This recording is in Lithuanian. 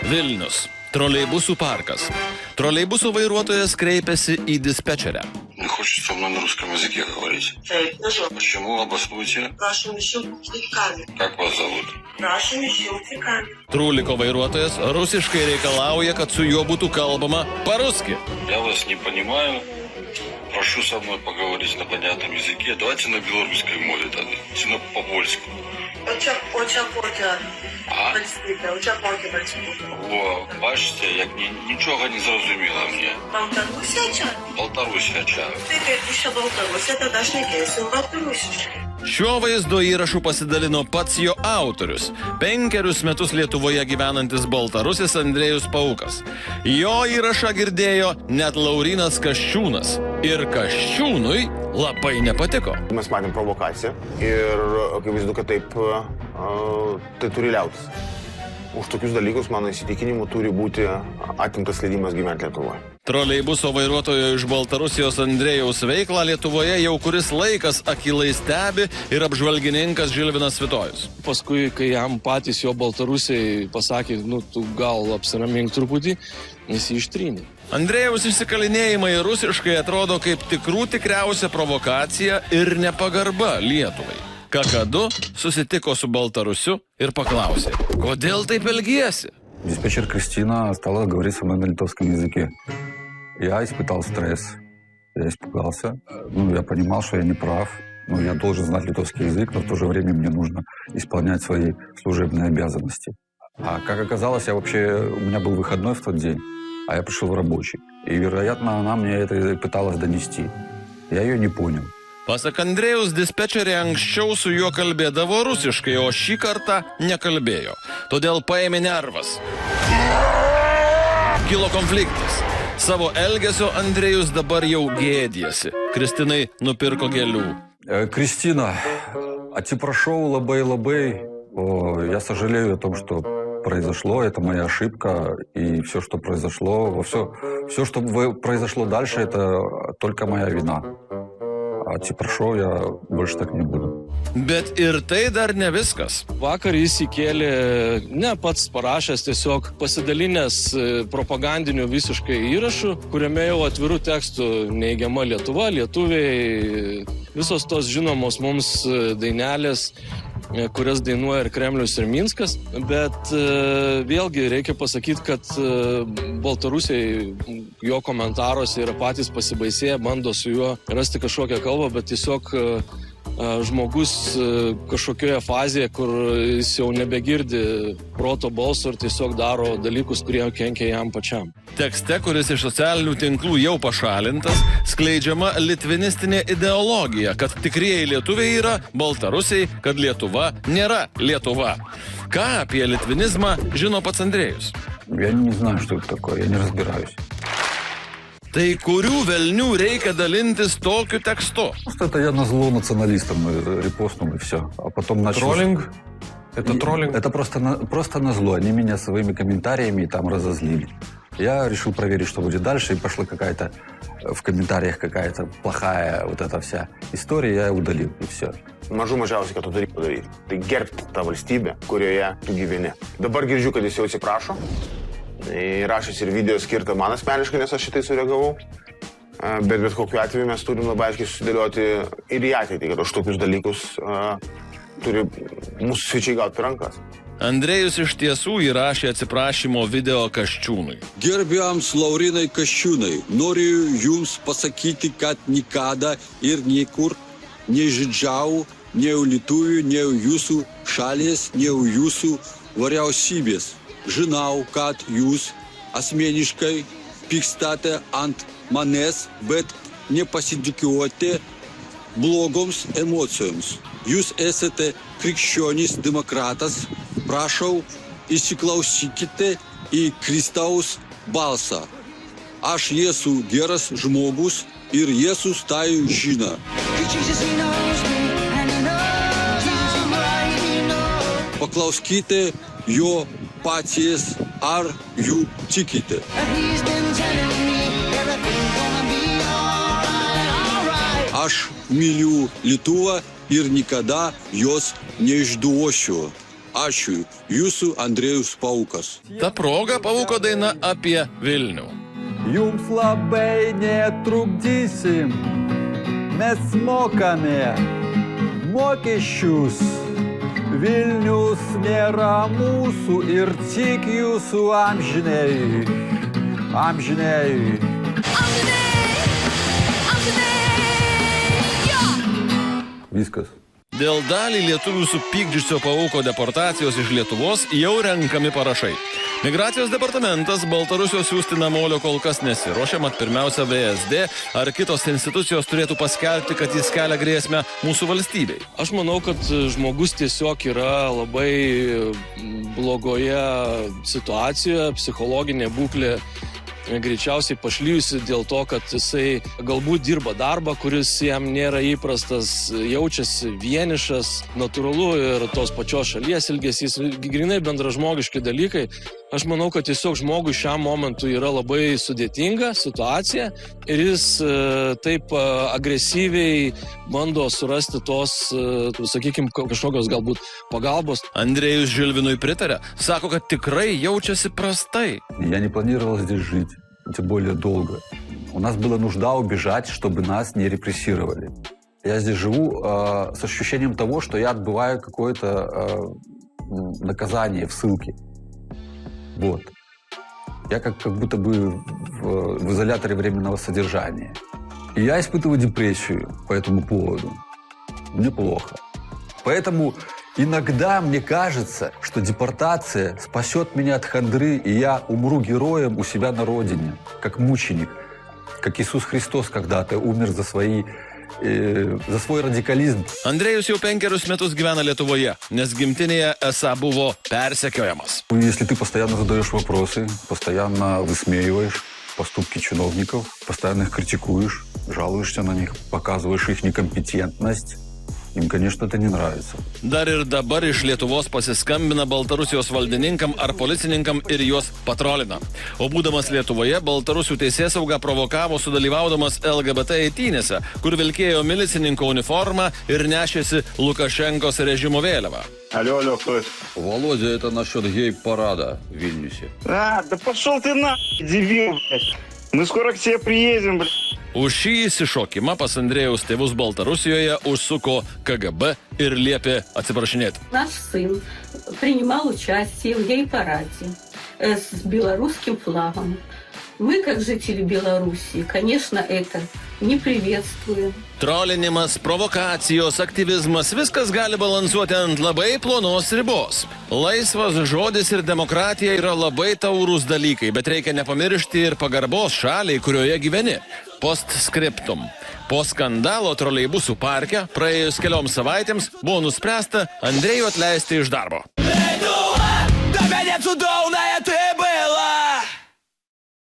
Vilnius. Troleibusų parkas. Troleibusų vairuotojas kreipiasi į dispečerę. Не хочет со мной на русском языке говорить. Почему? Обоснуйте. Как вас зовут? Truliko vairuotojas rusiškai reikalauja, kad su juo būtų kalbama по-русски. Я вас не понимаю. Прошу со мной поговорить на понятном языке. Давайте на белорусской мове тогда. На по-польски. О, бачите, як нічого не зрозуміла мені. Baltarusija. Šiuo vaizdo įrašu pasidalino pats jo autorius, 5 metus Lietuvoje gyvenantis baltarusis Andrejus Paukas. Jo įrašą girdėjo net Laurynas Kasčiūnas. Ir Kasčiūnui labai nepatiko. Mes matėm provokaciją ir akivaizdu, kad taip tai turi liautis. Už tokius dalykus, mano įsitikinimu, turi būti atimtas leidimas gyventi Lietuvoje. Troleibuso vairuotojo iš Baltarusijos Andrejaus veiklą Lietuvoje jau kuris laikas akylai stebi ir apžvalgininkas Žilvinas Svitojus. Paskui, kai jam patys jo baltarusiai pasakė, tu gal apsiramink truputį, jis jį ištrynė. Andrejaus išsikalinėjimai rusiškai atrodo kaip tikriausia provokacija ir nepagarba Lietuvai. Kakadu susitiko su Baltarusiu ir paklausė, kodėl taip elgiesi? Диспетчер Кристина стала говорить со мной на литовском языке. Я испытал стресс, я испугался. Я понимал, что я не прав. Я должен знать литовский язык, но в то же время мне нужно исполнять свои служебные обязанности. А как оказалось, у меня был выходной в тот день, а я пришел в рабочий. И, вероятно, она мне это пыталась донести. Я ее не понял. Pasak Andrejaus, dispečerė anksčiau su juo kalbėdavo rusiškai, o šį kartą nekalbėjo. Todėl paėmė nervas. Kilo konfliktas. Savo elgesio Andrejus dabar jau gėdėsi. Kristinai nupirko gėlių. Кристина, atsiprašau labai. Я сожалею о том, что произошло. Это моя ошибка. И все, что произошло, все, что произошло дальше, это только моя вина. Atsiprašau, я больше так не буду. Bet ir tai dar ne viskas. Vakar jis įkėlė, ne pats parašęs, tiesiog pasidalinęs propagandinių visiškai įrašų, kuriame jau atvirų tekstų neigiama Lietuva, lietuviai, visos tos žinomos mums dainelės, kurias dainuoja ir Kremlius, ir Minskas, bet vėlgi reikia pasakyti, kad baltarusiai jo komentaruose yra patys pasibaisėję, bando su juo rasti kažkokią kalbą, bet tiesiog žmogus kažkokioje fazėje, kur jis jau nebegirdi proto balso ir tiesiog daro dalykus, kurie kenkia jam pačiam. Tekste, kuris iš socialinių tinklų jau pašalintas, skleidžiama litvinistinė ideologija, kad tikrieji lietuviai yra baltarusiai, kad Lietuva nėra Lietuva. Ką apie litvinizmą žino pats Andrejus? Я не знаю, что это такое, я не разбираюсь. Tai kurių velnių reikia dalintis tokiu tekstu? Просто это я назло националистам репостнул и все. А потом начал... Троллинг? Это троллинг? Это просто назло. Они меня своими комментариями там разозлили. Я решил проверить, что будет дальше, и пошла какая-то в комментариях какая-то плохая вот эта вся история, я удалил, и все. Mažiausiai, kad tu turi padaryti. Tai gerbti tą valstybę, kurioje tu gyveni. Dabar girdžiu, kad jis jau atsiprašo. Įrašęs ir video skirtą man asmeniškai, nes aš šitai sureagavau. Bet kokiu atveju mes turim labai aiškiai susidėlioti ir į ateitį, kad už tokius dalykus turi mūsų svečiai gauti rankas. Andrejus iš tiesų įrašė atsiprašymo video Kasčiūnui. Gerbiams Laurinai Kasčiūnai, noriu jums pasakyti, kad nikada ir niekur nežydžiau nei lietuvių, nei jūsų šalies, nei jūsų vyriausybės. Žinau, kad jūs asmeniškai pykstate ant manęs, bet nepasitikėjote blogoms emocijoms. Jūs esate krikščionis demokratas. Prašau, įsiklausykite į Kristaus balsą. Aš esu geras žmogus ir Jėzus tai žino. Paklauskite jo paties, ar jų tikite. Aš myliu Lietuvą ir niekada jos neišduosiu. Ačiū, jūsų Andrėjus Paukas. Ta proga Pauko daina apie Vilnių. Jums labai netrukdysim, mes mokame mokesčius. Vilnius nėra mūsų ir tik jūsų amžinai. Viskas. Dėl dalį lietuvių supykdžiusio Pauko deportacijos iš Lietuvos jau renkami parašai. Migracijos departamentas Baltarusijos siųsti namolio kol kas nesiruošia, mat pirmiausia VSD ar kitos institucijos turėtų paskelbti, kad jis kelia grėsmę mūsų valstybei. Aš manau, kad žmogus tiesiog yra labai blogoje situacijoje, psichologinė būklė greičiausiai pašlyjusi dėl to, kad jisai galbūt dirba darbą, kuris jam nėra įprastas, jaučiasi vienišas, natūralu ir tos pačios šalies ilgesys, grinai bendražmogiški dalykai. Aš manau, kad tiesiog žmogui šiam momentui yra labai sudėtinga situacija ir jis taip agresyviai bando surasti tos, sakykime, kažkokios galbūt pagalbos. Andrėjus Žilvinui pritarė, sako, kad tikrai jaučiasi prastai. Я не планировал здесь жить, тем более долго. У нас была нужда убежать, чтобы нас не репрессировали. Я здесь живу с ощущением того, что я отбываю какое-то наказание в ссылке. Вот. Я как будто бы в изоляторе временного содержания. И я испытываю депрессию по этому поводу. Мне плохо. Поэтому иногда мне кажется, что депортация спасет меня от хандры, и я умру героем у себя на родине, как мученик, как Иисус Христос когда-то умер за свой радикalizm. Andrėjus jau 5 metus gyvena Lietuvoje, nes gimtinėje esą buvo persekiojamas. Если ты постоянно задаешь вопросы, постоянно высмеиваешь поступки чиновников, постоянно их критикуешь, жалуешься на них, показываешь их некомпетентность, им, конечно, это не нравится. Dar ir dabar iš Lietuvos pasiskambina Baltarusijos valdininkam ar policininkam ir juos patrolina. O būdamas Lietuvoje, Baltarusių teisėsauga provokavo sudalyvaudamas LGBT eitynėse, kur vilkėjo milicininko uniformą ir nešėsi Lukašenkos režimo vėliavą. Алло, кто это? Володя, это насчет гей-парада в Вильнюсе. Да пошел ты на, дебил, блядь. Мы скоро к тебе приедем, блядь. Už šį įsišokimą pas Andrėjaus tėvus Baltarusijoje užsuko KGB ir liepė atsiprašinėti. Наш сын принимал участие в гей-параде с белорусским флагом. Мы, как жители Белоруссии, конечно, это не приветствуем. Trolinimas, provokacijos, aktyvizmas, viskas gali balansuoti ant labai plonos ribos. Laisvas žodis ir demokratija yra labai taurūs dalykai, bet reikia nepamiršti ir pagarbos šaliai, kurioje gyveni. Postscriptum. Po skandalo troleibusų parke praėjus kelioms savaitėms buvo nuspręsta Andrėjų atleisti iš darbo.